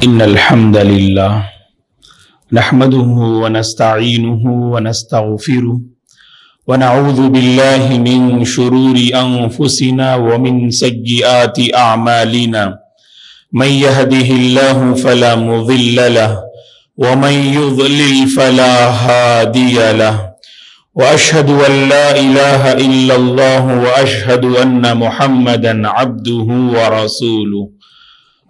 إن الحمد لله نحمده ونستعينه ونستغفره ونعوذ بالله من شرور أنفسنا ومن سيئات أعمالنا من يهده الله فلا مضل له ومن يضلل فلا هادي له وأشهد أن لا إله إلا الله وأشهد أن محمدا عبده ورسوله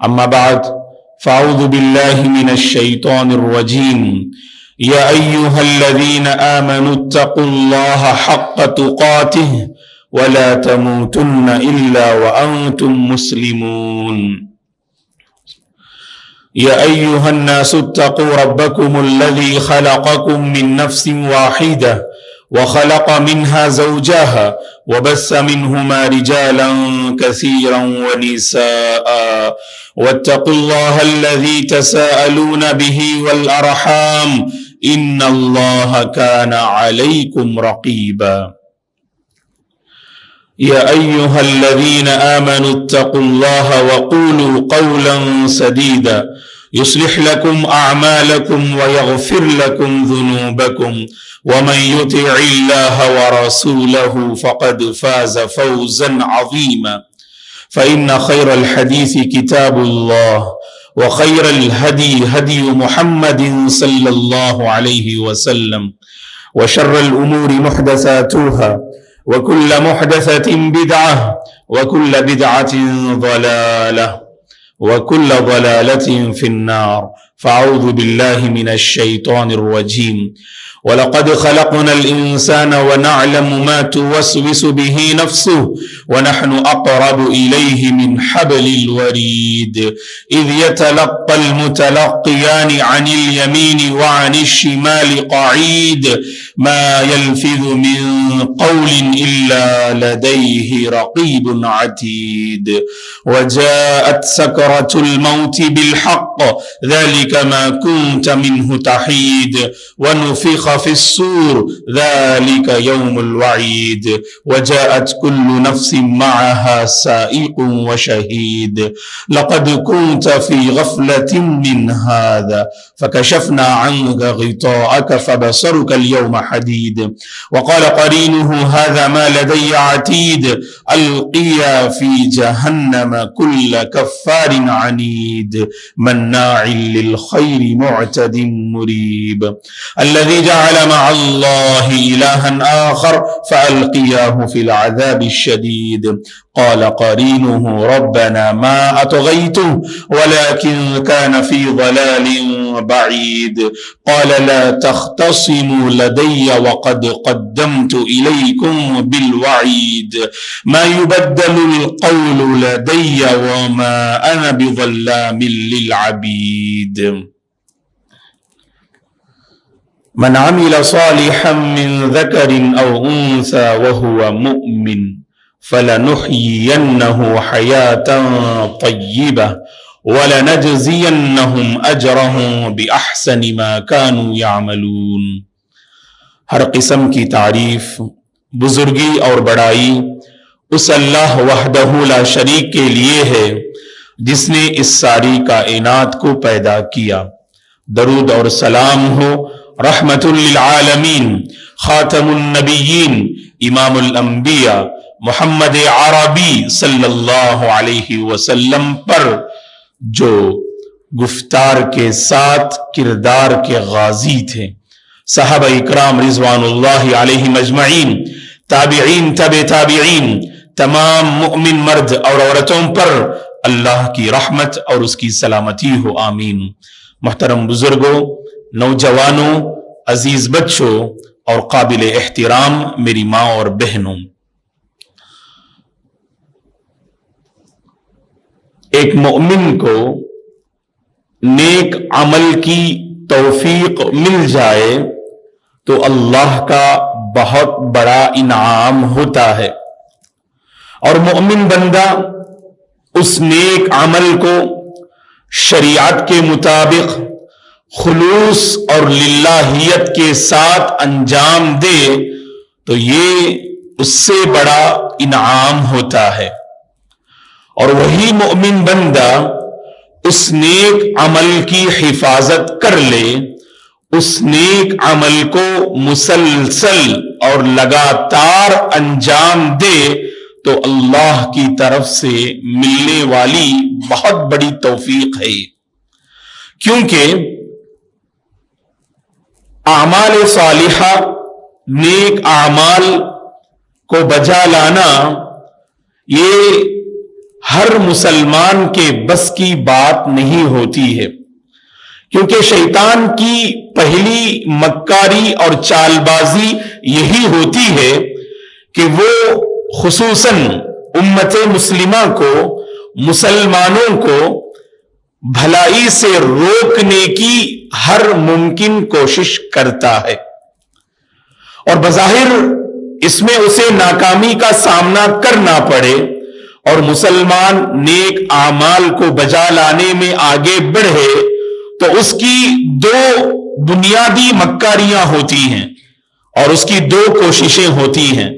أما بعد فأعوذ بالله من الشيطان الرجيم يا أيها الذين آمنوا اتقوا الله حق تقاته ولا تموتن إلا وأنتم مسلمون يا أيها الناس اتقوا ربكم الذي خلقكم من نفس واحدة وخلق منها زوجها وبث منهما رجالا كثيرا ونساء واتقوا الله الذي تساءلون به والأرحام إن الله كان عليكم رقيبا يا أيها الذين آمنوا اتقوا الله وقولوا قولا سديدا يصلح لكم أعمالكم ويغفر لكم ذنوبكم ومن يطع الله ورسوله فقد فاز فوزا عظيما فإن خير الحديث كتاب الله وخير الهدي هدي محمد صلى الله عليه وسلم وشر الأمور محدثاتها وكل محدثة بدعة وكل بدعة ضلالة وكل ضلالة في النار فأعوذ بالله من الشيطان الرجيم ولقد خلقنا الإنسان ونعلم ما توسوس به نفسه ونحن أقرب إليه من حبل الوريد إذ يتلقى المتلقيان عن اليمين وعن الشمال قعيد ما يلفظ من قول إلا لديه رقيب عتيد وجاءت سكرة الموت بالحق ذلك ما كنت منه تحيد ونفخ في الصور ذلك يوم الوعيد وجاءت كل نفس معها سائق وشهيد لقد كنت في غفلة من هذا فكشفنا عنك غطاءك فبصرك اليوم حديد وقال قرينه هذا ما لدي عتيد ألقيا في جهنم كل كفار عنيد مناع للخير معتد مريب الذي جعل مع الله إلها آخر فألقياه في العذاب الشديد قال قرينه ربنا ما أطغيته ولكن كان في ضلال بعيد قال لا تختصموا لدي وقد قدمت إليكم بالوعيد ما يبدل القول لدي وما أنا بظلام للعبيد من عمل صالحا من ذكر أو أنثى وهو مؤمن فلنحيينه حياة طيبة ولنجزينهم أجرهم بأحسن ما كانوا يعملون ہر قسم کی تعریف بزرگی اور بڑائی اس اللہ وحدہ لا شریک کے لیے ہے جس نے اس ساری کائنات کو پیدا کیا. درود اور سلام ہو رحمت للعالمین خاتم النبیین امام الانبیاء محمد عربی صلی اللہ علیہ وسلم پر جو گفتار کے ساتھ کردار کے غازی تھے. صحابہ اکرام رضوان اللہ علیہم اجمعین، تابعین، تبع تابعین، تمام مؤمن مرد اور عورتوں پر اللہ کی رحمت اور اس کی سلامتی ہو، آمین. محترم بزرگوں، نوجوانوں، عزیز بچوں اور قابل احترام میری ماں اور بہنوں، ایک مومن کو نیک عمل کی توفیق مل جائے تو اللہ کا بہت بڑا انعام ہوتا ہے، اور مومن بندہ اس نیک عمل کو شریعت کے مطابق خلوص اور للہیت کے ساتھ انجام دے تو یہ اس سے بڑا انعام ہوتا ہے. اور وہی مومن بندہ اس نیک عمل کی حفاظت کر لے، اس نیک عمل کو مسلسل اور لگاتار انجام دے، تو اللہ کی طرف سے ملنے والی بہت بڑی توفیق ہے۔ کیونکہ اعمال صالحہ، نیک اعمال کو بجا لانا، یہ ہر مسلمان کے بس کی بات نہیں ہوتی ہے، کیونکہ شیطان کی پہلی مکاری اور چال بازی یہی ہوتی ہے کہ وہ خصوصاً امت مسلمہ کو، مسلمانوں کو بھلائی سے روکنے کی ہر ممکن کوشش کرتا ہے، اور بظاہر اس میں اسے ناکامی کا سامنا کرنا پڑے اور مسلمان نیک اعمال کو بجا لانے میں آگے بڑھے، تو اس کی دو بنیادی مکاریاں ہوتی ہیں اور اس کی دو کوششیں ہوتی ہیں۔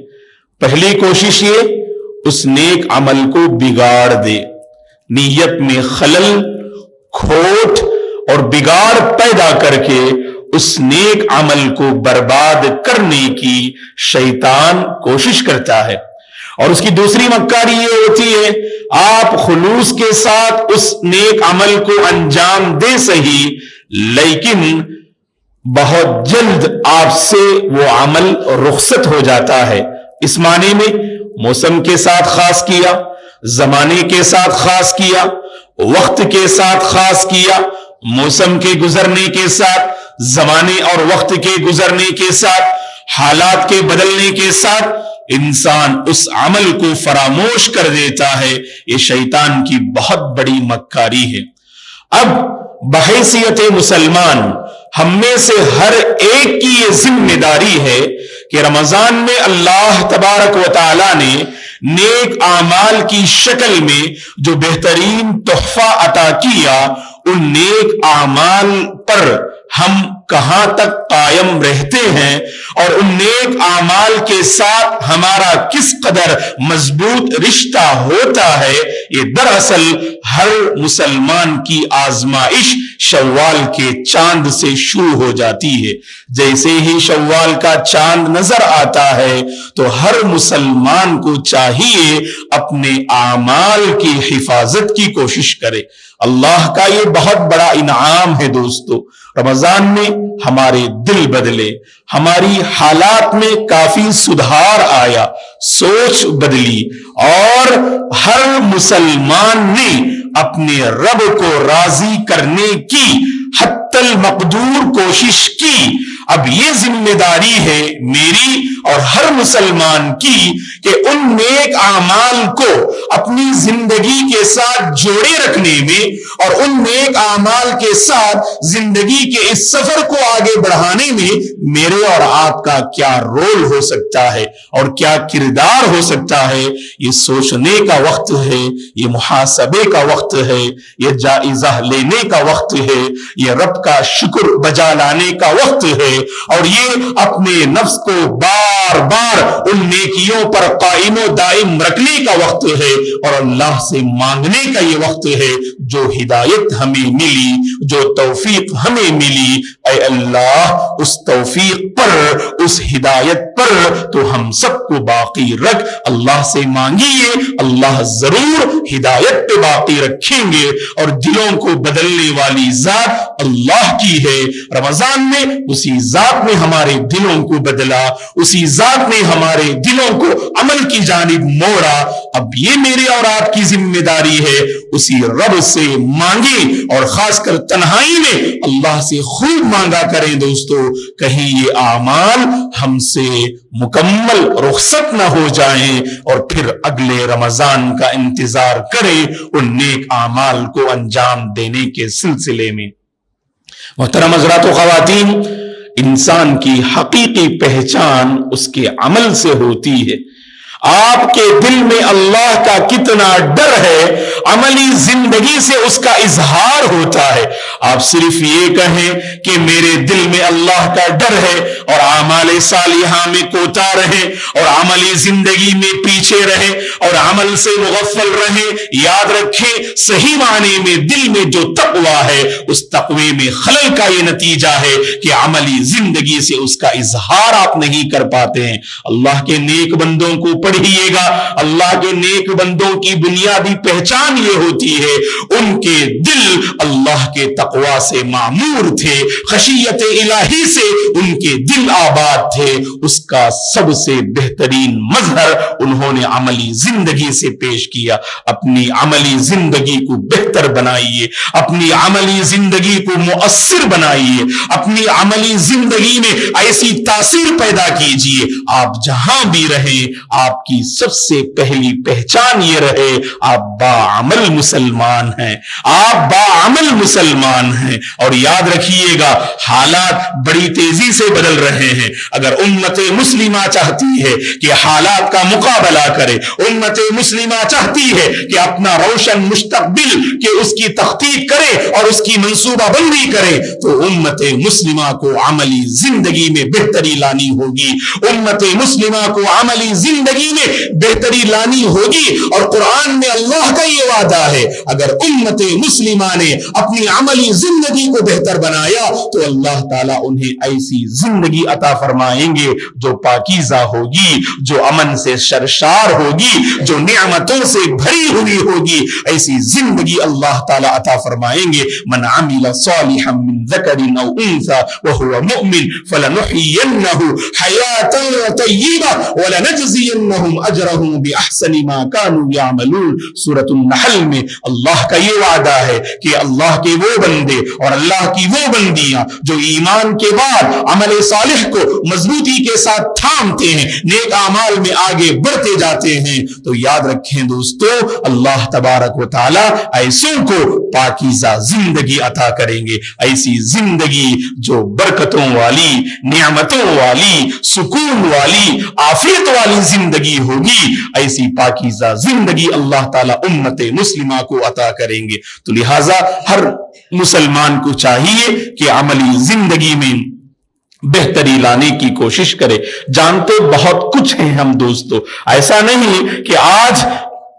پہلی کوشش یہ، اس نیک عمل کو بگاڑ دے، نیت میں خلل، کھوٹ اور بگاڑ پیدا کر کے اس نیک عمل کو برباد کرنے کی شیطان کوشش کرتا ہے۔ اور اس کی دوسری مکاری یہ ہوتی ہے، آپ خلوص کے ساتھ اس نیک عمل کو انجام دے صحیح، لیکن بہت جلد آپ سے وہ عمل رخصت ہو جاتا ہے۔ اس معنی میں موسم کے ساتھ خاص کیا، زمانے کے ساتھ خاص کیا، وقت کے ساتھ خاص کیا، موسم کے گزرنے کے ساتھ، زمانے اور وقت کے گزرنے کے ساتھ، حالات کے بدلنے کے ساتھ انسان اس عمل کو فراموش کر دیتا ہے۔ یہ شیطان کی بہت بڑی مکاری ہے۔ اب بحیثیت مسلمان ہم میں سے ہر ایک کی یہ ذمہ داری ہے کہ رمضان میں اللہ تبارک و تعالی نے نیک اعمال کی شکل میں جو بہترین تحفہ عطا کیا، ان نیک اعمال پر ہم کہاں تک قائم رہتے ہیں اور ان نیک اعمال کے ساتھ ہمارا کس قدر مضبوط رشتہ ہوتا ہے، یہ دراصل ہر مسلمان کی آزمائش شوال کے چاند سے شروع ہو جاتی ہے۔ جیسے ہی شوال کا چاند نظر آتا ہے تو ہر مسلمان کو چاہیے اپنے اعمال کی حفاظت کی کوشش کرے۔ اللہ کا یہ بہت بڑا انعام ہے دوستو، رمضان میں ہمارے دل بدلے، ہماری حالات میں کافی سدھار آیا، سوچ بدلی، اور ہر مسلمان نے اپنے رب کو راضی کرنے کی حتی المقدور کوشش کی۔ اب یہ ذمہ داری ہے میری اور ہر مسلمان کی کہ ان نیک اعمال کو اپنی زندگی کے ساتھ جوڑے رکھنے میں اور ان نیک اعمال کے ساتھ زندگی کے اس سفر کو آگے بڑھانے میں میرے اور آپ کا کیا رول ہو سکتا ہے اور کیا کردار ہو سکتا ہے، یہ سوچنے کا وقت ہے، یہ محاسبے کا وقت ہے، یہ جائزہ لینے کا وقت ہے، یہ رب کا شکر بجا لانے کا وقت ہے، اور یہ اپنے نفس کو بار بار ان نیکیوں پر قائم و دائم رکھنے کا وقت ہے اور اللہ سے مانگنے کا یہ وقت ہے۔ جو ہدایت ہمیں ملی، جو توفیق ہمیں ملی، اے اللہ اس توفیق پر، اس ہدایت پر تو ہم سب کو باقی رکھ۔ اللہ سے مانگیے، اللہ ضرور ہدایت پہ باقی رکھیں گے، اور دلوں کو بدلنے والی ذات اللہ کی ہے۔ رمضان میں اسی ذات نے ہمارے دلوں کو بدلا، اسی ذات نے ہمارے دلوں کو عمل کی جانب موڑا۔ اب یہ میرے اور آپ کی ذمہ داری ہے، اسی رب سے مانگیں، اور خاص کر تنہائی میں اللہ سے خوب مانگا کریں دوستو، کہیں یہ اعمال ہم سے مکمل رخصت نہ ہو جائیں اور پھر اگلے رمضان کا انتظار کریں ان نیک اعمال کو انجام دینے کے سلسلے میں۔ محترم حضرات و خواتین، انسان کی حقیقی پہچان اس کے عمل سے ہوتی ہے۔ آپ کے دل میں اللہ کا کتنا ڈر ہے، عملی زندگی سے اس کا اظہار ہوتا ہے۔ آپ صرف یہ کہیں کہ میرے دل میں اللہ کا ڈر ہے اور اعمال صالحہ میں کوتا رہے اور عملی زندگی میں پیچھے رہے اور عمل سے مغفل رہے، یاد رکھیں صحیح معنی میں دل میں جو تقوی ہے اس تقوی میں خلل کا یہ نتیجہ ہے کہ عملی زندگی سے اس کا اظہار آپ نہیں کر پاتے ہیں۔ اللہ کے نیک بندوں کو پڑھیے گا، اللہ کے نیک بندوں کی بنیادی پہچان یہ ہوتی ہے ان کے دل اللہ کے تقوی سے معمور تھے، خشیت الہی سے ان کے دل آباد تھے۔ اس کا سب سے بہترین مظہر انہوں نے عملی زندگی سے پیش کیا۔ اپنی عملی زندگی کو بہتر بنائیے، اپنی عملی زندگی کو مؤثر بنائیے، اپنی عملی زندگی میں ایسی تاثیر پیدا کیجیے آپ جہاں بھی رہیں آپ کی سب سے پہلی پہچان یہ رہے آپ باعمل مسلمان ہیں، آپ باعمل مسلمان ہیں۔ اور یاد رکھیے گا حالات بڑی تیزی سے بدل رہے ہیں، اگر امت مسلمہ چاہتی ہے کہ حالات کا مقابلہ کرے، امت مسلمہ چاہتی ہے کہ اپنا روشن مستقبل کہ اس کی تخطیط کرے اور اس کی منصوبہ بندی کرے، تو امت مسلمہ کو عملی زندگی میں بہتری لانی ہوگی، امت مسلمہ کو عملی زندگی میں بہتری لانی ہوگی۔ اور قرآن میں اللہ کا یہ وعدہ ہے اگر امت مسلمہ نے اپنی عملی زندگی کو بہتر بنایا تو اللہ تعالیٰ انہیں ایسی زندگی عطا فرمائیں گے جو پاکیزہ ہوگی، جو امن سے سرشار ہوگی، جو نعمتوں سے بھری ہوئی ہوگی، ایسی زندگی اللہ تعالیٰ عطا فرمائیں گے۔ من عمل صالحا من ذکر او انثى وهو مؤمن فلنحيينه حیاة طیبہ ولنجزینهم اجرهم باحسن ما كانوا يعملون۔ سورۃ النحل میں اللہ کا یہ وعدہ ہے کہ اللہ کے وہ بندے اور اللہ کی وہ بندیاں جو ایمان کے بعد عمل صالح کو مضبوطی کے ساتھ تھامتے ہیں، نیک اعمال میں آگے بڑھتے جاتے ہیں، تو یاد رکھیں دوستو اللہ تبارک و تعالی ایسوں کو پاکیزہ زندگی عطا کریں گے، ایسی زندگی جو برکتوں والی، نعمتوں والی، سکون والی، عافیت والی زندگی ہوگی، ایسی پاکیزہ زندگی اللہ تعالی امت مسلمہ کو عطا کریں گے۔ تو لہٰذا ہر مسلمان کو چاہیے کہ عملی زندگی میں بہتری لانے کی کوشش کرے۔ جانتے بہت کچھ ہیں ہم دوستو، ایسا نہیں کہ آج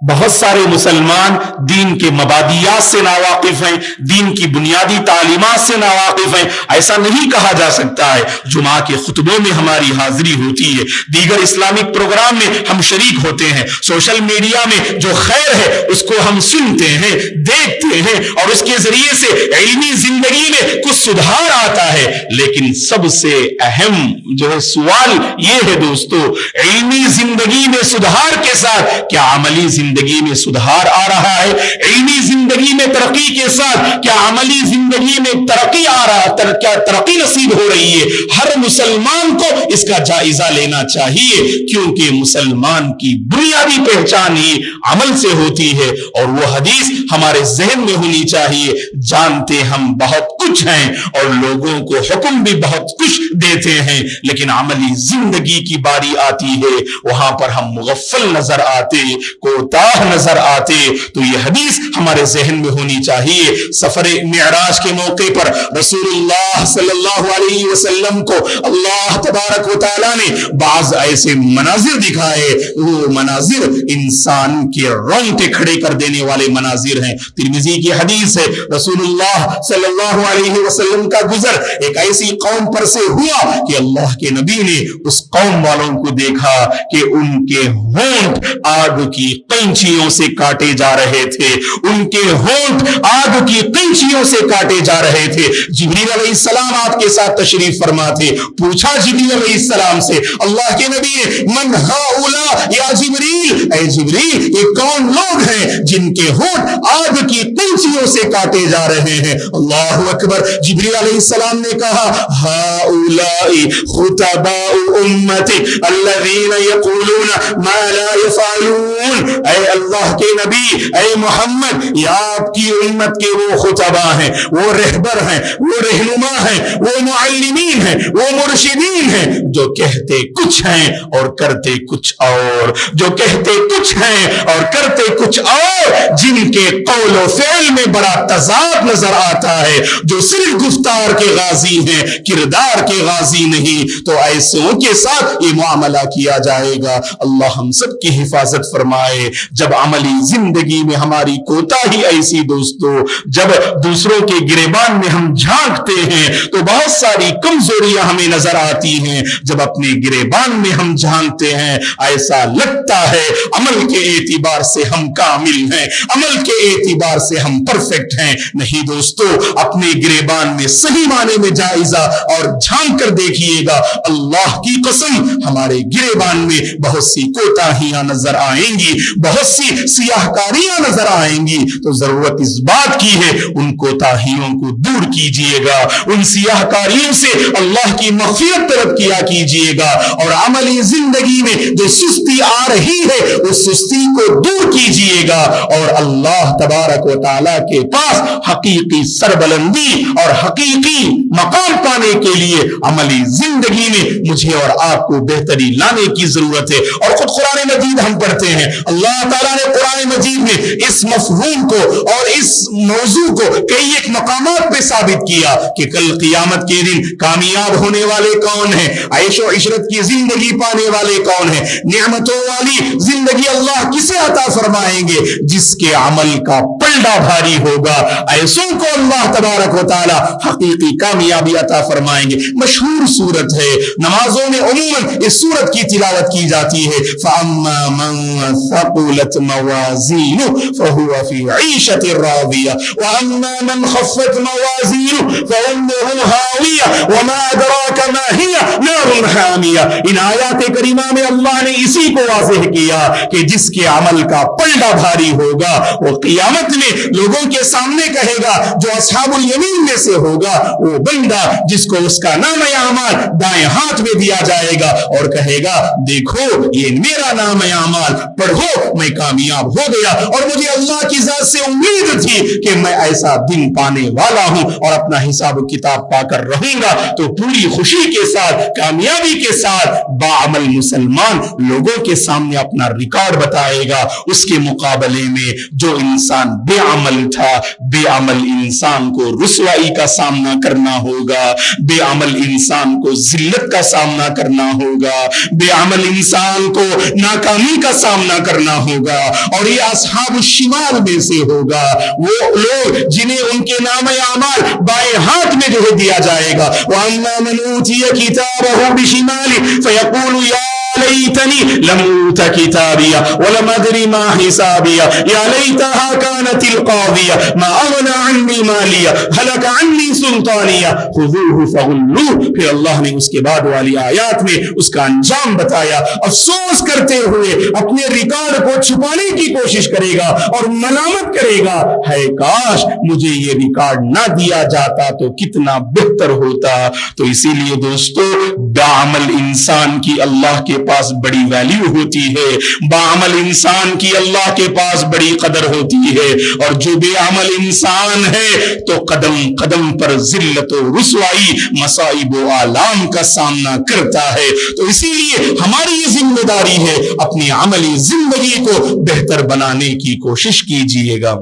بہت سارے مسلمان دین کے مبادیات سے ناواقف ہیں، دین کی بنیادی تعلیمات سے ناواقف ہیں، ایسا نہیں کہا جا سکتا ہے۔ جمعہ کے خطبوں میں ہماری حاضری ہوتی ہے، دیگر اسلامک پروگرام میں ہم شریک ہوتے ہیں، سوشل میڈیا میں جو خیر ہے اس کو ہم سنتے ہیں، دیکھتے ہیں، اور اس کے ذریعے سے علمی زندگی میں کچھ سدھار آتا ہے۔ لیکن سب سے اہم جو ہے سوال یہ ہے دوستو، علمی زندگی میں سدھار کے ساتھ کیا عملی زندگی میں سدھار آ رہا ہے؟ علمی زندگی میں ترقی کے ساتھ کیا عملی زندگی میں ترقی آ رہا ہے؟ کیا ترقی نصیب ہو رہی ہے؟ ہر مسلمان کو اس کا جائزہ لینا چاہیے، کیونکہ مسلمان کی بنیادی پہچان ہی عمل سے ہوتی ہے، اور وہ حدیث ہمارے ذہن میں ہونی چاہیے، جانتے ہم بہت کچھ ہیں اور لوگوں کو حکم بھی بہت کچھ دیتے ہیں، لیکن عملی زندگی کی باری آتی ہے وہاں پر ہم مغفل نظر آتے، کوتا نظر آتے۔ تو یہ حدیث ہمارے ذہن میں ہونی چاہیے۔ سفر معراج کے موقع پر رسول اللہ صلی اللہ علیہ وسلم کو اللہ تبارک و تعالیٰ نے بعض ایسے مناظر دکھائے، وہ مناظر انسان کے رونگٹے کھڑے کر دینے والے مناظر ہیں۔ ترمذی کی حدیث ہے، رسول اللہ صلی اللہ علیہ وسلم کا گزر ایک ایسی قوم پر سے ہوا کہ اللہ کے نبی نے اس قوم والوں کو دیکھا کہ ان کے ہونٹ آگ کی قینچیوں سے کاٹے جا رہے تھے، ان کے ہونٹ آگ کی قینچیوں سے کاٹے جا رہے تھے۔ جبریل علیہ السلام آپ کے ساتھ تشریف فرما تھے، پوچھا جبریل علیہ السلام سے اللہ کے نبی نے، من ہؤلاء یا جبریل، اے جبریل یہ کون لوگ ہیں جن کے ہونٹ آگ کی قنچیوں سے کاٹے جا رہے ہیں۔ اللہ اکبر۔ جبریل علیہ السلام نے کہا ہؤلاء خطباء امتی الذین یقولون ما لا یفعلون، اے اللہ کے نبی، اے محمد، یہ آپ کی امت کے وہ خطبا ہیں، وہ رہبر ہیں، وہ رہنما ہیں، وہ معلمین ہیں، وہ مرشدین ہیں، جو کہتے کچھ ہیں اور کرتے کچھ اور، جو کہتے کچھ ہیں اور کرتے کچھ اور، جن کے قول و فعل میں بڑا تضاد نظر آتا ہے، جو صرف گفتار کے غازی ہیں، کردار کے غازی نہیں، تو ایسوں کے ساتھ یہ معاملہ کیا جائے گا۔ اللہ ہم سب کی حفاظت فرمائے۔ جب عملی زندگی میں ہماری کوتاہی ایسی دوستو، جب دوسروں کے گریبان میں ہم جھانکتے ہیں تو بہت ساری کمزوریاں ہمیں نظر آتی ہیں۔ جب اپنے گریبان میں ہم جھانکتے ہیں ایسا لگتا ہے عمل کے اعتبار سے ہم کامل ہیں، عمل کے اعتبار سے ہم پرفیکٹ ہیں۔ نہیں دوستو، اپنے گریبان میں صحیح معنی میں جائزہ اور جھانک کر دیکھیے گا، اللہ کی قسم ہمارے گریبان میں بہت سی کوتاہیاں نظر آئیں گی، بہت سی سیاہ کاریاں نظر آئیں گی۔ تو ضرورت اس بات کی ہے ان کوتاہیوں کو دور کیجئے گا، ان سیاہ کاریوں سے اللہ کی مغفرت طلب کیا کیجئے گا، اور عملی زندگی میں جو سستی آ رہی ہے اس سستی کو دور کیجئے گا، اور اللہ تبارک و تعالی کے پاس حقیقی سربلندی اور حقیقی مقام پانے کے لیے عملی زندگی میں مجھے اور آپ کو بہتری لانے کی ضرورت ہے۔ اور خود قرآن مجید ہم پڑھتے ہیں، اللہ تعالیٰ نے قرآن مجید میں اس مفہوم کو اور اس موضوع کو کئی ایک مقامات پہ ثابت کیا کہ کل قیامت کے دن کامیاب ہونے والے کون ہیں، عیش و عشرت کی زندگی پانے والے کون ہیں، نعمتوں والی زندگی اللہ کسے عطا فرمائیں گے؟ جس کے عمل کا پلڑا بھاری ہوگا، ایسوں کو اللہ تبارک و تعالی حقیقی کامیابی عطا فرمائیں گے۔ مشہور سورت ہے، نمازوں میں عموماً اس سورت کی تلاوت کی جاتی ہے، فَأَمَّا مَنْ ثَقُلَتْ مَوَازِينُهُ فَهُوَ فِي عِيشَةٍ رَاضِيَةٍ وَأَمَّا مَنْ خَفَّتْ مَوَازِينُهُ فَأُمُّهُ هَاوِيَةٌ وَمَا أَدْرَاكَ مَا هِيَ نَارٌ حَامِيَةٌ۔ ان آیات کریمہ میں اللہ نے اسی کو واضح کیا کہ جس کے عمل کا پلڑا بھاری ہوگا وہ قیامت میں لوگوں کے سامنے کہے گا، جو اصحاب الیمین میں سے ہوگا وہ بندہ جس کو اس کا نام اعمال دائیں ہاتھ میں دیا جائے گا اور کہے گا دیکھو یہ میرا نام اعمال، پڑھو میں کامیاب ہو گیا، اور مجھے اللہ کی ذات سے امید تھی کہ میں ایسا دن پانے والا ہوں اور اپنا حساب و کتاب پا کر رہوں گا۔ تو پوری خوشی کے ساتھ، کامیابی کے ساتھ باعمل مسلمان لوگوں کے سامنے اپنا ریکارڈ بتائے گا۔ اس کے مقابلے میں جو انسان بے عمل تھا، بے عمل انسان کو رسوائی کا سامنا کرنا ہوگا، بے عمل انسان کو ذلت کا سامنا کرنا ہوگا، بے عمل انسان کو ناکامی کا سامنا کرنا ہوگا، اور یہ اصحاب الشمال میں سے ہوگا، وہ لوگ جنہیں ان کے نام اعمال بائیں ہاتھ میں جو ہے دیا جائے گا۔ وَأَمَّا مَنْ أُوتِيَ كِتَابَهُ بِشِمَالِهِ فَيَقُولُ يَا ليتني لم أوت كتابيا ولم أدر ما حسابيا يا ليتها كانت القاضية ما أغنى عني ماليا هلك عني سلطانيا خذوه فغلوه۔ پھر اللہ نے اس کے بعد والی آیات میں اس کا انجام بتایا۔ افسوس کرتے ہوئے اپنے ریکارڈ کو چھپانے کی کوشش کرے گا اور ملامت کرے گا، ہے کاش مجھے یہ ریکارڈ نہ دیا جاتا تو کتنا بہتر ہوتا۔ تو اسی لیے دوستو، بعمل انسان کی اللہ کے پاس بڑی ویلیو ہوتی ہے، بعمل انسان کی اللہ کے پاس بڑی قدر ہوتی ہے، اور جو بے عمل انسان ہے تو قدم قدم پر ذلت و رسوائی، مصائب و آلام کا سامنا کرتا ہے۔ تو اسی لیے ہماری یہ ذمہ داری ہے اپنی عملی زندگی کو بہتر بنانے کی کوشش کیجیے گا۔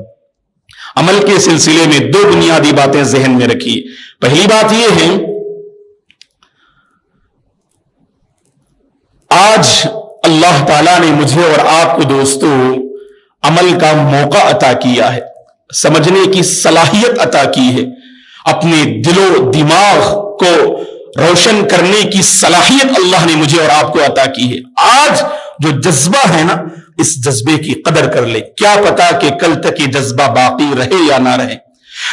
عمل کے سلسلے میں دو بنیادی باتیں ذہن میں رکھیے۔ پہلی بات یہ ہے، آج اللہ تعالیٰ نے مجھے اور آپ کو دوستو عمل کا موقع عطا کیا ہے، سمجھنے کی صلاحیت عطا کی ہے، اپنے دل و دماغ کو روشن کرنے کی صلاحیت اللہ نے مجھے اور آپ کو عطا کی ہے۔ آج جو جذبہ ہے نا، اس جذبے کی قدر کر لے، کیا پتا کہ کل تک یہ جذبہ باقی رہے یا نہ رہے۔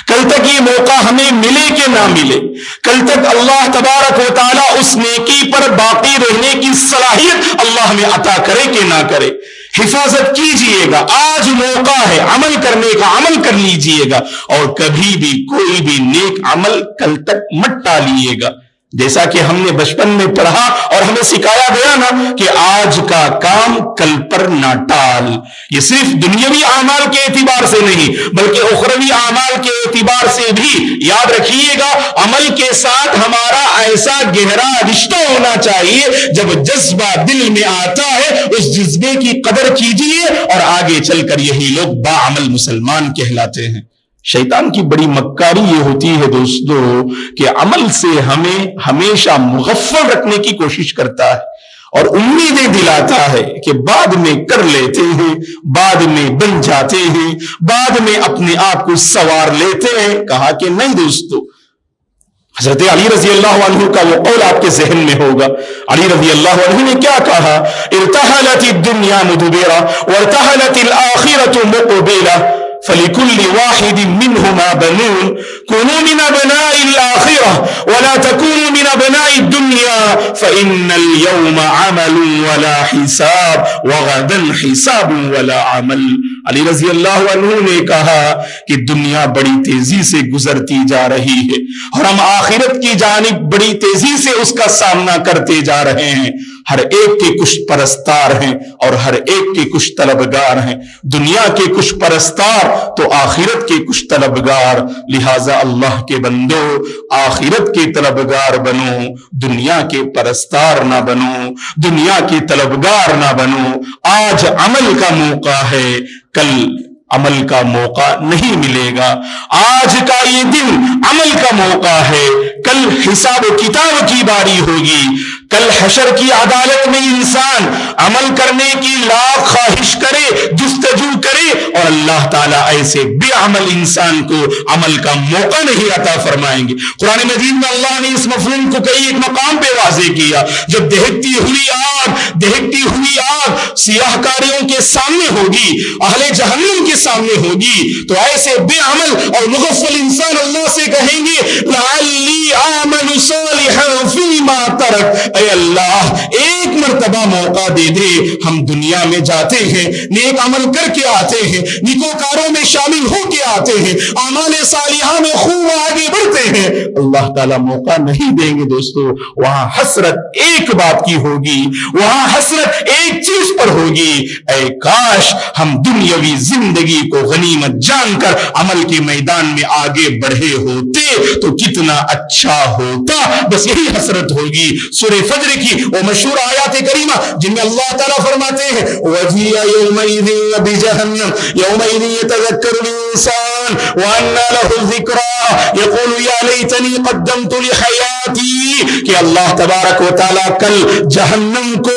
کل تک یہ موقع ہمیں ملے کہ نہ ملے، کل تک اللہ تبارک و تعالیٰ اس نیکی پر باقی رہنے کی صلاحیت اللہ ہمیں عطا کرے کہ نہ کرے، حفاظت کیجئے گا، آج موقع ہے عمل کرنے کا، عمل کر لیجئے گا، اور کبھی بھی کوئی بھی نیک عمل کل تک مت ٹالیے گا۔ جیسا کہ ہم نے بچپن میں پڑھا اور ہمیں سکھایا گیا نا کہ آج کا کام کل پر نہ ٹال، یہ صرف دنیاوی اعمال کے اعتبار سے نہیں بلکہ اخروی اعمال کے اعتبار سے بھی یاد رکھیے گا، عمل کے ساتھ ہمارا ایسا گہرا رشتہ ہونا چاہیے، جب جذبہ دل میں آتا ہے اس جذبے کی قدر کیجیے، اور آگے چل کر یہی لوگ باعمل مسلمان کہلاتے ہیں۔ شیطان کی بڑی مکاری یہ ہوتی ہے دوستو کہ عمل سے ہمیں ہمیشہ مغفل رکھنے کی کوشش کرتا ہے اور امیدیں دلاتا ہے کہ بعد میں کر لیتے ہیں، بعد میں بن جاتے ہیں، بعد میں اپنے آپ کو سنوار لیتے ہیں۔ کہا کہ نہیں دوستو، حضرت علی رضی اللہ عنہ کا وہ قول آپ کے ذہن میں ہوگا، علی رضی اللہ عنہ نے کیا کہا؟ ارتحلت الدنیا مدبرا وارتحلت الآخرة مقبلا فلكل واحد منهما بنون كونوا من ابناء الاخره ولا تكونوا من ابناء الدنيا فان اليوم عمل ولا حساب وغدا حساب ولا عمل۔ علی رضی اللہ عنہ نے کہا کہ دنیا بڑی تیزی سے گزرتی جا رہی ہے اور ہم آخرت کی جانب بڑی تیزی سے اس کا سامنا کرتے جا رہے ہیں۔ ہر ایک کے کچھ پرستار ہیں اور ہر ایک کے کچھ طلبگار ہیں، دنیا کے کچھ پرستار تو آخرت کے کچھ طلبگار، لہذا اللہ کے بندو آخرت کے طلبگار بنو، دنیا کے پرستار نہ بنو، دنیا کے طلبگار نہ بنو۔ آج عمل کا موقع ہے، کل عمل کا موقع نہیں ملے گا۔ آج کا یہ دن عمل کا موقع ہے، کل حساب و کتاب کی باری ہوگی۔ کل حشر کی عدالت میں انسان عمل کرنے کی لاکھ خواہش کرے، جستجو کرے، اور اللہ تعالیٰ ایسے بے عمل انسان کو عمل کا موقع نہیں عطا فرمائیں گے۔ قرآن مجید میں اللہ نے اس مفہوم کو کئی ایک مقام پہ واضح کیا، جب دہکتی ہوئی آگ سیاہ کاریوں کے سامنے ہوگی، اہل جہنم کے سامنے ہوگی، تو ایسے بے عمل اور مغفل انسان اللہ سے کہیں گے لعلی اعمل صالحا فیما ترک، اے اللہ ایک مرتبہ موقع دے دے، ہم دنیا میں جاتے ہیں، نیک عمل کر کے آتے ہیں، نیکوکاروں میں شامل ہو کے آتے ہیں، اعمال صالحہ میں خوب آگے بڑھتے ہیں۔ اللہ تعالیٰ موقع نہیں دیں گے دوستو، وہاں حسرت ایک بات کی ہوگی، وہاں حسرت ایک چیز پر ہوگی، اے کاش ہم دنیاوی زندگی کو غنیمت جان کر عمل کے میدان میں آگے بڑھے ہوتے تو کتنا اچھا ہوتا، بس یہی حسرت ہوگی۔ سورہ فجر کی وہ مشہور آیات کریمہ جن میں اللہ تعالیٰ فرماتے ہیں وَجِيَ يَوْمَئِذٍ بِجَهَنَّمَ يَوْمَئِذٍ يَتَذَكَّرُ الْإِنسَانُ وَأَنَّى لَهُ الذِّكْرَى يَقُولُ يَا لَيْتَنِي قَدَّمْتُ لِحَيَاتِي، کہ اللہ تبارک و تعالیٰ کل جہنم کو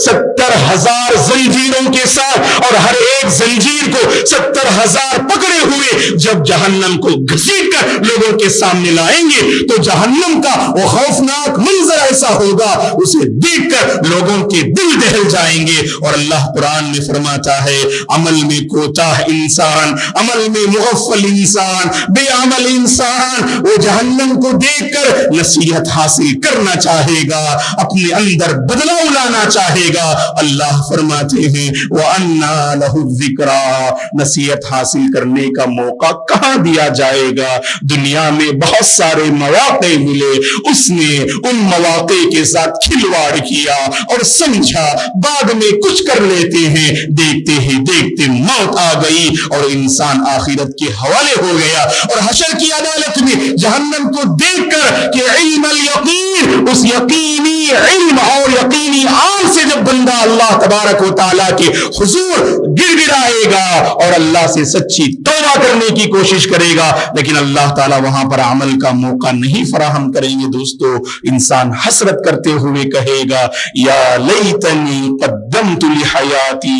70,000 زنجیروں کے ساتھ اور ہر ایک زنجیر کو 70,000 پکڑے ہوئے جب جہنم کو گھسیٹ کر لوگوں کے سامنے لائیں گے تو جہنم کا وہ خوفناک منظر ایسا ہوگا، اسے دیکھ کر لوگوں کے دل دہل جائیں گے۔ اور اللہ قرآن میں فرماتا ہے عمل میں کوتاہ انسان، عمل میں مغفل انسان، بے عمل انسان وہ جہنم کو دیکھ کر نصیحت حاصل کرنا چاہے گا، اپنے اندر بدلاؤ لانا چاہے گا۔ اللہ فرماتے ہیں وَأَنَّى لَهُ الذِّكْرَى، نصیحت حاصل کرنے کا موقع کہاں دیا جائے گا؟ دنیا میں بہت سارے مواقع ملے، اس نے ان مواقع کے ساتھ کھلواڑ کیا اور سمجھا، بعد میں کچھ کر لیتے ہیں، دیکھتے ہی دیکھتے موت آ گئی اور انسان آخرت کے حوالے ہو گیا۔ اور حشر کی عدالت میں جہنم کو دیکھ کر کہ علم الیقین، اس یقینی علم اور یقینی آن سے جب بندہ اللہ تبارک و تعالیٰ کے حضور گر گرائے گا اور اللہ سے سچی توبہ کرنے کی کوشش کرے گا، لیکن اللہ تعالیٰ وہاں پر عمل کا موقع نہیں فراہم کریں گے دوستو، انسان حسرت کرتے ہوئے کہے گا یا لیتنی قدمت لحیاتی،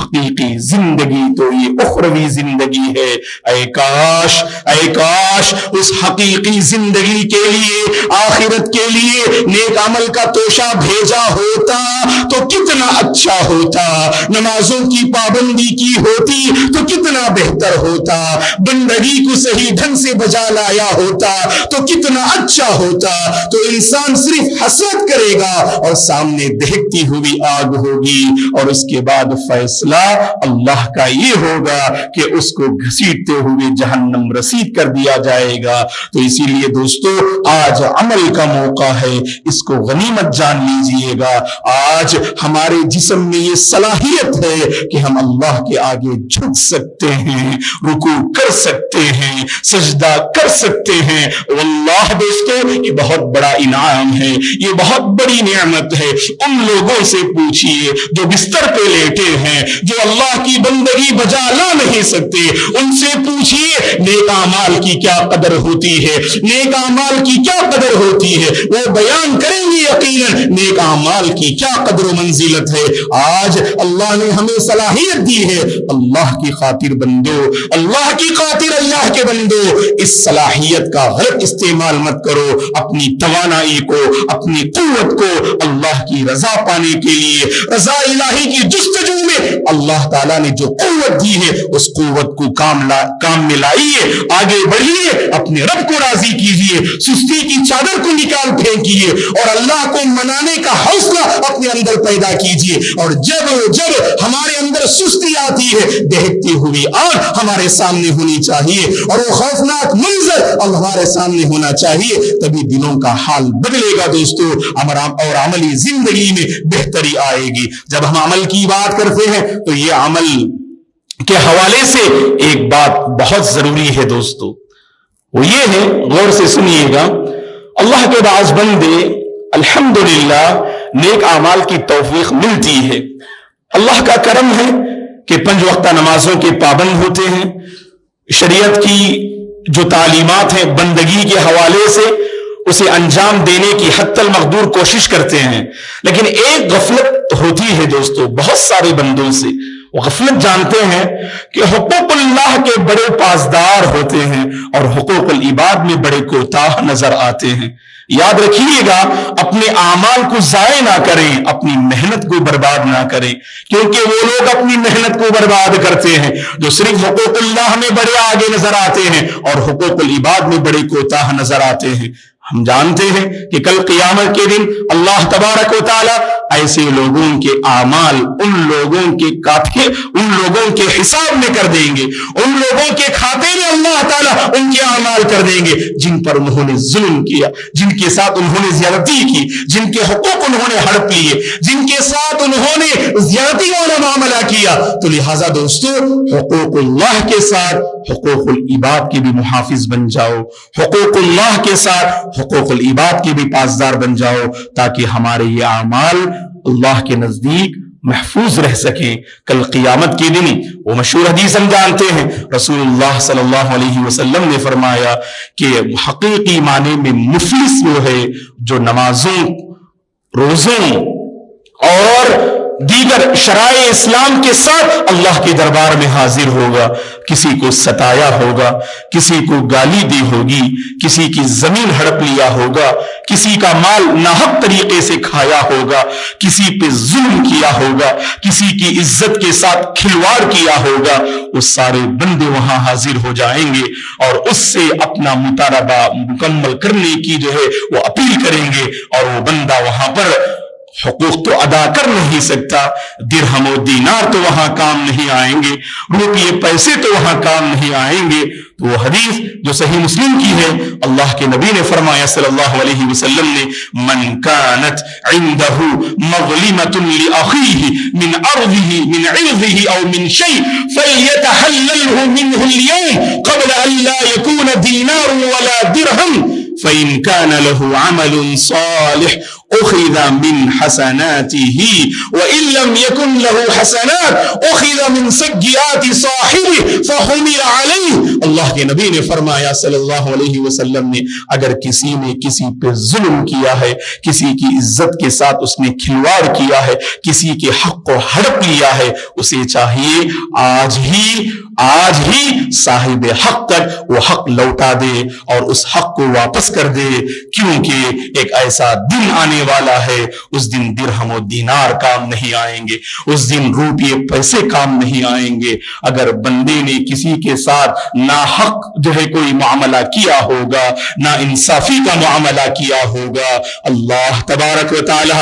حقیقی زندگی تو یہ اخروی زندگی ہے، اے کاش اس حقیقی زندگی کے لیے، آخرت کے لیے نیک عمل کا توشہ بھیجا ہوتا تو کتنا کتنا اچھا ہوتا، نمازوں کی پابندی کی ہوتی تو کتنا بہتر ہوتا، بندگی کو صحیح ڈھنگ سے بجا لایا ہوتا تو کتنا اچھا ہوتا۔ تو انسان صرف حسرت کرے گا اور سامنے دہکتی ہوئی آگ ہوگی، اور اس کے بعد فیصلہ اللہ کا یہ ہوگا کہ اس کو گھسیٹتے ہوئے جہنم رسید کر دیا جائے گا۔ تو اسی لیے دوستو آج عمل کا موقع ہے، اس کو غنیمت جان لیجئے گا۔ آج ہمارے جسم میں یہ صلاحیت ہے کہ ہم اللہ کے آگے جھک سکتے ہیں، رکوع کر سکتے ہیں، سجدہ کر سکتے ہیں۔ واللہ دوستو یہ بہت بڑا انعام ہے، یہ بہت بڑی نعمت ہے۔ ان لوگوں سے پوچھئے جو بستر پہ لیٹے ہیں، جو اللہ کی بندگی بجا لا نہیں سکتے، ان سے پوچھئے نیک اعمال کی کیا قدر ہوتی ہے، نیک اعمال کی کیا قدر ہوتی ہے، وہ بیان کریں گے یقیناً نیک اعمال کی کیا قدر و منزلت ہے۔ آج اللہ نے ہمیں صلاحیت دی ہے، اللہ کی خاطر بندو، اللہ کی خاطر اللہ کے بندو، اس صلاحیت کا غلط استعمال مت کرو۔ اپنی توانائی کو، اپنی قوت کو اللہ کی رضا پانے کے لیے، رضا الہی کی جستجو میں اللہ تعالیٰ نے جو قوت دی ہے اس قوت کو کام میں لائیے، آگے بڑھیے، اپنے رب کو راضی کیجئے، سستی کی چادر کو نکال پھینکیے اور اللہ کو منانے کا حوصلہ اپنے اندر پیدا کیجئے۔ اور جب ہمارے اندر سستی آتی ہے، دہکتی ہوئی آگ ہمارے سامنے ہونی چاہیے اور وہ خوفناک منظر ہمارے سامنے ہونا چاہیے، تبھی دلوں کا حال بدلے گا دوستو، اور عملی زندگی میں بہتری آئے گی۔ جب ہم عمل کی بات کرتے ہیں تو یہ عمل کے حوالے سے ایک بات بہت ضروری ہے دوستو، وہ یہ ہے، غور سے سنیے گا، اللہ کے بعض بندے الحمدللہ نیک اعمال کی توفیق ملتی ہے، اللہ کا کرم ہے کہ 5 وقتہ نمازوں کے پابند ہوتے ہیں، شریعت کی جو تعلیمات ہیں بندگی کے حوالے سے اسے انجام دینے کی حتی المقدور کوشش کرتے ہیں، لیکن ایک غفلت ہوتی ہے دوستو بہت سارے بندوں سے، وہ غفلت جانتے ہیں کہ حقوق اللہ کے بڑے پاسدار ہوتے ہیں اور حقوق العباد میں بڑے کوتاہ نظر آتے ہیں۔ یاد رکھیے گا، اپنے اعمال کو ضائع نہ کریں، اپنی محنت کو برباد نہ کریں، کیونکہ وہ لوگ اپنی محنت کو برباد کرتے ہیں جو صرف حقوق اللہ میں بڑے آگے نظر آتے ہیں اور حقوق العباد میں بڑے کوتاہ نظر آتے ہیں۔ ہم جانتے ہیں کہ کل قیامت کے دن اللہ تبارک و تعالی ایسے لوگوں کے اعمال ان لوگوں کے حساب میں کر دیں گے، ان لوگوں کے کھاتے میں اللہ تعالیٰ ان کے اعمال کر دیں گے جن پر انہوں نے ظلم کیا، جن کے ساتھ انہوں نے زیادتی کی، جن کے حقوق انہوں نے ہڑپ لیے، جن کے ساتھ انہوں نے زیادتی والا معاملہ کیا۔ تو لہٰذا دوستو حقوق اللہ کے ساتھ حقوق العباد کے بھی محافظ بن جاؤ، حقوق اللہ کے ساتھ حقوق العباد کے بھی پاسدار بن جاؤ، تاکہ ہمارے یہ اعمال اللہ کے نزدیک محفوظ رہ سکیں۔ کل قیامت کے دن وہ مشہور حدیث ہم جانتے ہیں، رسول اللہ صلی اللہ علیہ وسلم نے فرمایا کہ حقیقی معنی میں مفلس وہ ہے جو نمازوں، روزوں اور دیگر شرائع اسلام کے ساتھ اللہ کے دربار میں حاضر ہوگا، کسی کو ستایا ہوگا، کسی کو گالی دی ہوگی، کسی کی زمین ہڑپ لیا ہوگا، کسی کا مال ناحق طریقے سے کھایا ہوگا، کسی پہ ظلم کیا ہوگا، کسی کی عزت کے ساتھ کھلواڑ کیا ہوگا، وہ سارے بندے وہاں حاضر ہو جائیں گے اور اس سے اپنا مطالبہ مکمل کرنے کی جو ہے وہ اپیل کریں گے، اور وہ بندہ وہاں پر حقوق تو ادا کر نہیں سکتا، درہم و دینار تو وہاں کام نہیں آئیں گے، روپیے پیسے تو وہاں کام نہیں آئیں گے۔ تو وہ حدیث جو صحیح مسلم کی ہے، اللہ کے نبی نے فرمایا صلی اللہ علیہ وسلم نے، من كانت عنده مظلمة لأخيه من عرضه من عرضه او من شيء فليتحلله منه اليوم قبل ان لا يكون دينار ولا درهم فإن كان له عمل صالح أخذ من حسناته وإن لم يكن له حسنات أخذ من سيئات صاحبه فحمل عليه۔ اللہ کے نبی نے فرمایا صلی اللہ علیہ وسلم نے، اگر کسی نے کسی پہ ظلم کیا ہے، کسی کی عزت کے ساتھ اس نے کھلواڑ کیا ہے، کسی کے حق کو ہڑپ لیا ہے، اسے چاہیے آج ہی آج ہی صاحب حق تک وہ حق لوٹا دے اور اس حق کو واپس کر دے، کیونکہ ایک ایسا دن آنے والا ہے، اس دن درہم و دینار کام نہیں آئیں گے، اس دن روپیے پیسے کام نہیں آئیں گے۔ اگر بندے نے کسی کے ساتھ ناحق جو ہے کوئی معاملہ کیا ہوگا، نا انصافی کا معاملہ کیا ہوگا، اللہ تبارک و تعالی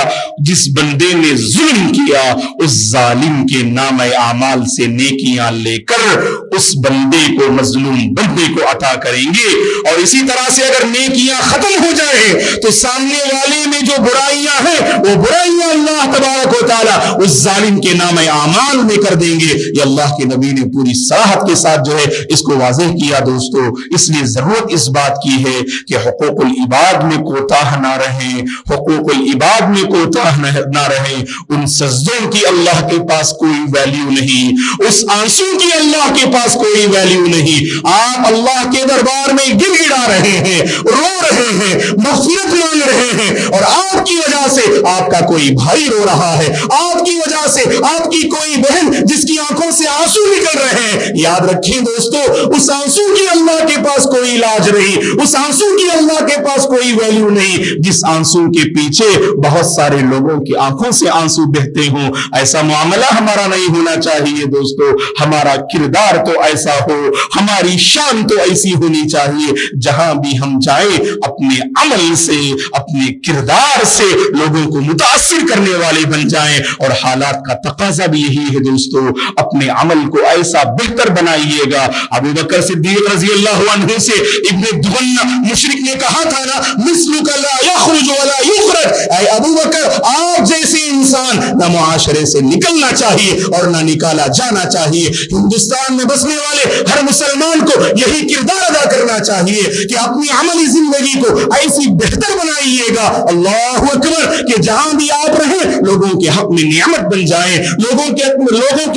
جس بندے نے ظلم کیا اس ظالم کے نام اعمال سے نیکیاں لے کر اس بندے کو، مظلوم بندے کو عطا کریں گے۔ اور اسی طرح سے اگر نیکیاں ختم ہو جائیں تو سامنے والے میں جو برائیاں ہیں وہ برائیاں اللہ تبارک و تعالی اس ظالم کے نام اعمال میں کر دیں گے۔ یہ اللہ کے نبی نے پوری صراحت کے ساتھ جو ہے اس کو واضح کیا دوستو۔ اس لیے ضرورت اس بات کی ہے کہ حقوق العباد میں کوتاہ نہ رہیں، حقوق العباد میں کوتاہ نہ رہیں۔ ان سجدوں کی اللہ کے پاس کوئی ویلیو نہیں، اس آنسو کی اللہ کے پاس کوئی ویلیو نہیں۔ آپ اللہ کے دربار میں گڑ گڑا رہے ہیں، رو رہے ہیں، مغفرت مانگ رہے ہیں، اور آپ کی وجہ سے آپ کا کوئی بھائی رو رہا ہے، آپ کی وجہ سے آپ کی کوئی بہن جس کی آنکھوں سے آنسو نکل رہے ہیں۔ یاد رکھیں دوستو، اس آنسو کی اللہ کے پاس کوئی علاج نہیں، اس آنسو کی اللہ کے پاس کوئی ویلیو نہیں۔ جس آنسو کے پیچھے بہت سارے لوگوں کی آنکھوں سے آنسو بہتے ہوں، ایسا معاملہ ہمارا نہیں ہونا چاہیے دوستو۔ ہمارا کردار تو ایسا ہو، ہماری شان تو ایسی ہونی چاہیے، جہاں بھی ہم جائیں اپنے عمل سے، اپنے کردار سے لوگوں کو متاثر کرنے والے بن جائیں۔ اور حالات کا تقاضا بھی یہی ہے دوستو، اپنے عمل کو ایسا بہتر بنائیے گا۔ ابو بکر صدیق رضی اللہ عنہ سے ابن دغنہ مشرک نے کہا تھا نا، مثلک لا یخرج ولا یخرج، اے ابو بکر آپ جیسے انسان نہ معاشرے سے نکلنا چاہیے اور نہ نکالا جانا چاہیے۔ ہندوستان میں بسنے والے ہر مسلمان کو یہی کردار ادا کرنا چاہیے کہ اپنی عملی زندگی کو ایسی بہتر بنائیے گا، اللہ اکبر، کہ جہاں بھی آپ رہیں لوگوں کے حق میں نعمت بن جائیں، لوگوں کے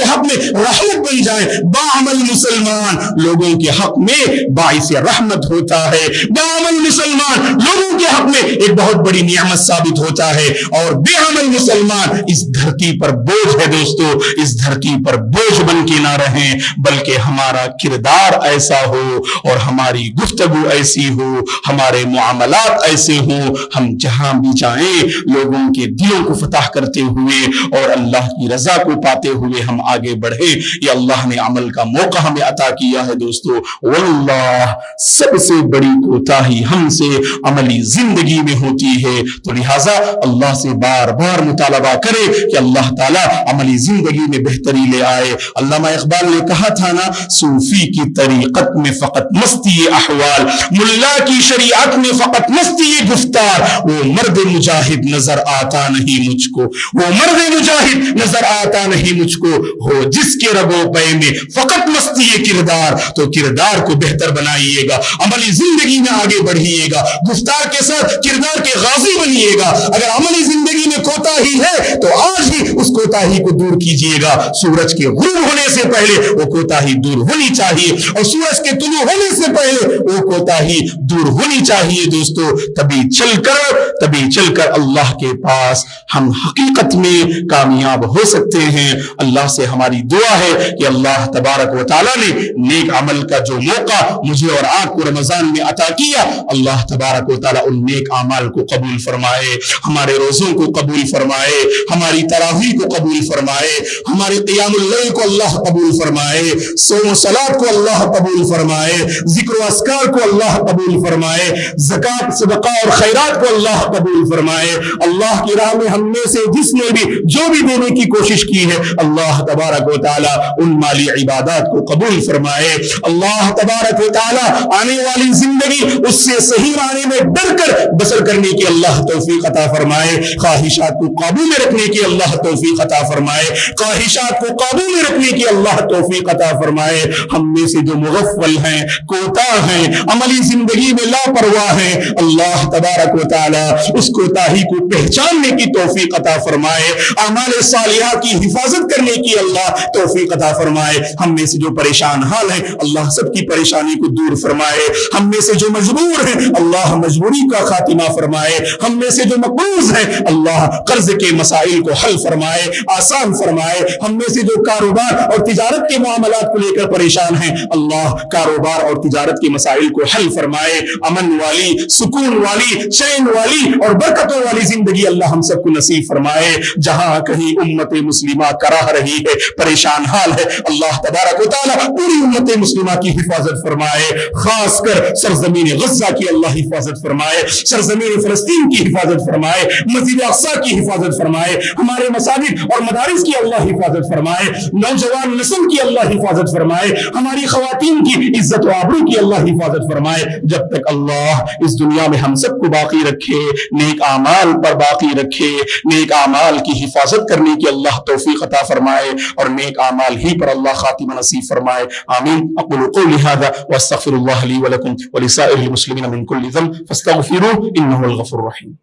حق میں رحمت بن جائیں۔ باعمل مسلمان لوگوں کے حق میں باعث رحمت ہوتا ہے، باعمل مسلمان لوگوں کے حق میں ایک بہت بڑی نعمت ثابت ہوتا ہے، اور بے عمل مسلمان اس دھرتی پر بوجھ ہے دوستو۔ اس دھرتی پر بوجھ بن کے نہ رہیں، بلکہ ہمارا کردار ایسا ہو اور ہماری گفتگو ایسی ہو، ہمارے معاملات ایسے ہوں، ہم جہاں بھی جائیں لوگوں کے دلوں کو فتح کرتے ہوئے اور اللہ کی رضا کو پاتے ہوئے ہم آگے بڑھے۔ یہ اللہ نے عمل کا موقع ہمیں عطا کیا ہے دوستو۔ واللہ سب سے بڑی کوتاہی ہم سے عملی زندگی میں ہوتی ہے، تو لہٰذا اللہ سے بار بار مطالبہ کرے کہ اللہ تعالیٰ عملی زندگی میں بہتری لے آئے۔ علامہ اقبال نے کہا تھا نا، صوفی کی طریقت میں فقط مستی احوال، ملا کی شریعت میں فقط مستی گفتار، وہ مرد مجاہد نظر آتا نہیں مجھ کو، وہ مرد مجاہد نظر آتا نہیں مجھ کو، ہو جس کے رگ و پے میں فقط مستی کردار، تو کردار کو بہتر بنائیے گا، عملی زندگی میں آگے بڑھیے گا، گفتار کے ساتھ کردار کے غازی بنیے گا۔ اگر عملی زندگی میں کوتاہی ہے تو آج ہی اس کوتاہی کو دور کیجیے گا۔ سورج کے غروب ہونے سے پہلے وہ کوتاہی دور ہونی چاہیے، اور سورج کے طلوع ہونے سے پہلے وہ کوتاہی دور ہونی چاہیے دوستو۔ تبھی چل کر اللہ کے پاس ہم حقیقت میں کامیاب ہو سکتے ہیں۔ اللہ سے ہماری دعا ہے کہ اللہ تبارک و تعالیٰ نے نیک عمل کا جو موقع مجھے اور آپ کو رمضان میں عطا کیا، اللہ تبارک و تعالیٰ ان نیک اعمال کو قبول فرمائے، ہمارے روزوں کو قبول فرمائے، ہماری تراویح کو قبول فرمائے، ہمارے قیام اللیل کو اللہ قبول فرمائے، صوم و صلاۃ کو اللہ قبول فرمائے، ذکر و اذکار کو اللہ قبول فرمائے، زکوٰۃ صدقہ اور خیرات کو اللہ قبول فرمائے۔ اللہ کی راہ میں ہم میں سے جس نے بھی جو بھی دینے کی کوشش کی ہے، اللہ تبارک و تعالیٰ ان مالی عبادات کو قبول فرمائے۔ اللہ تبارک و تعالیٰ آنے والی زندگی اس سے صحیح معنی میں ڈر کر بسر کرنے کی اللہ توفیق عطا فرمائے، خواہشات کو قابو میں رکھنے کی اللہ توفیق عطا فرمائے، خواہشات کو قابو میں رکھنے کی اللہ توفیق عطا فرمائے۔ ہم میں سے جو مغفل ہیں، کوتاہ ہیں، عملی زندگی میں لاپرواہ ہیں، اللہ تبارک و تعالیٰ اس کوتاہی کو پہچاننے کی توفیق عطا فرمائے، اعمال صالحہ کی حفاظت کرنے کی اللہ توفیق عطا فرمائے۔ ہم میں سے جو پریشان حال ہیں، اللہ سب کی پریشانی کو دور فرمائے۔ ہم میں سے جو مجبور ہیں، اللہ مجبوری کا خاتمہ فرمائے۔ ہم میں سے جو مقروض ہیں، اللہ قرض کے مسائل کو حل فرمائے۔ آسان فرمائے. ہم میں سے جو کاروبار اور تجارت کے معاملات کو لے کر پریشان ہیں, اللہ کاروبار اور تجارت کے مسائل کو حل فرمائے. امن والی, سکون والی, چین والی اور برکتوں والی زندگی اللہ ہم سب کو نصیب فرمائے. جہاں کہیں امت مسلمہ کراہ رہی ہے, پریشان حال ہے, اللہ تبارک و تعالی پوری امت مسلمہ کی حفاظت فرمائے. خاص کر سرزمین غزہ کی اللہ حفاظت فرمائے, سرزمین فلسطین کی حفاظت فرمائے, مسجد اقصی کی حفاظت فرمائے, ہمارے مساجد اور مدارس کی اللہ حفاظت فرمائے, نوجوان نسل کی اللہ حفاظت فرمائے, ہماری خواتین کی عزت و آبرو کی اللہ حفاظت فرمائے. جب تک اللہ اس دنیا میں ہم سب کو باقی رکھے, نیک اعمال پر باقی رکھے, نیک اعمال کی حفاظت کرنے کی اللہ توفیق عطا فرمائے اور نیک اعمال ہی پر اللہ خاتمہ نصیب فرمائے. آمین. اقول قولی هذا واستغفر الله لي ولكم ولسائر المسلمين من كل ذنب فاستغفروه انه الغفور الرحيم.